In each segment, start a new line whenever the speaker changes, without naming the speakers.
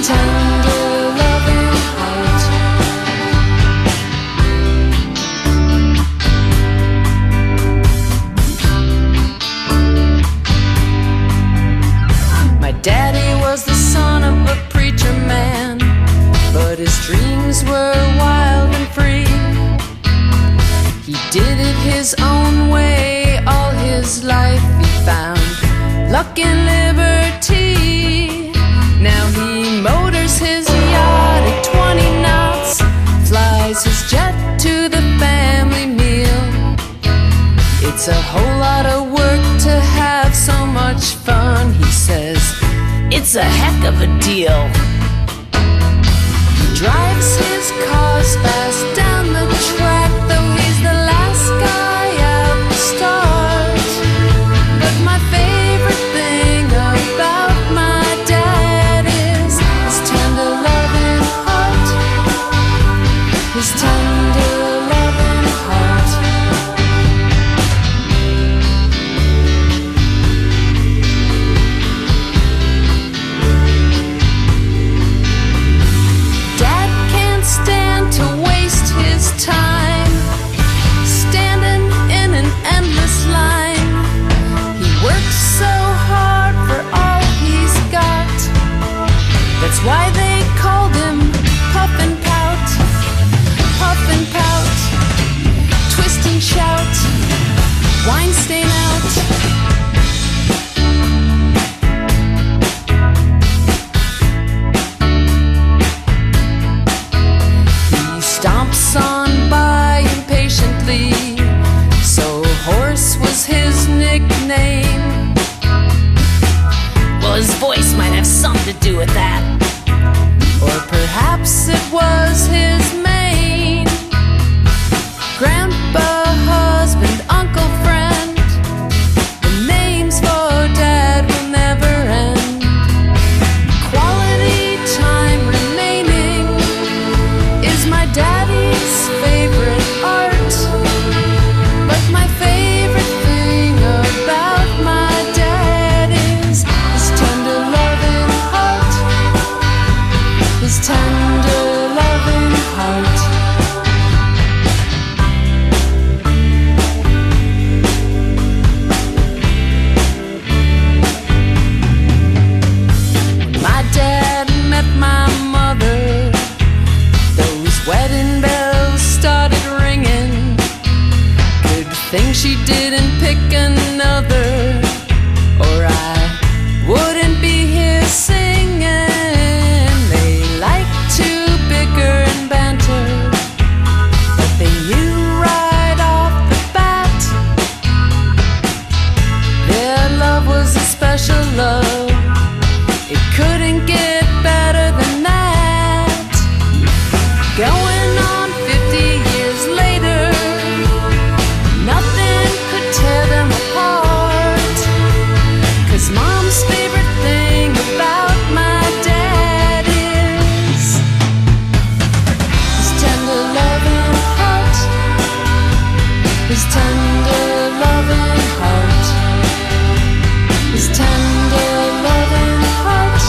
tender loving heart. My daddy was the son of a preacher man, but his dreams were wild and free. He did it his own way all his life. He found luck and liberty. Now he motors his yacht at 20 knots, flies his jet to the family meal. It's a whole lot of work to have so much fun, he says. It's a heck of a deal. He drives his cars fast down the track, though he's the last guy out the start. But my favorite thing about my dad is his tender loving heart. His tender loving heart. Dad can't stand to waste his time standing in an endless line. He works so hard for all he's got. That's why they called him Puff and Pout. Puff and pout, twist and shout, wine stain out. He stomps on by impatiently, so Horse was his nickname. Well, his voice might have something to do with that. Or perhaps it was his mane. Grandpa, husband, uncle, friend. The names for Dad will never end. Quality time remaining is my daddy's favorite art. But my favorite thing about my dad is his tender loving heart. His tender loving heart. When my dad met my mother, those wedding bells started ringing. Good thing she didn't pick another, or I wouldn't be here singing. They like to bicker and banter, but they knew right off the bat their love was a special love. It couldn't get better than that. Going on 50 years later, nothing could tear them apart. 'Cause Mom's favorite thing about my dad is his tender loving heart. His tender loving heart. His tender loving heart.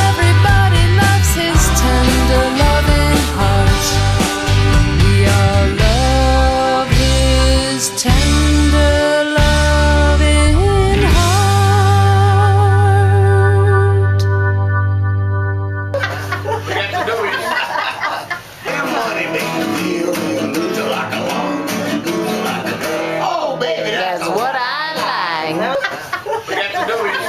Everybody loves his tender loving heart. We all love his tender loving heart.
Money makes you feel lose like a long, lose like a girl. Oh, baby, that's what I like.
We got to do it.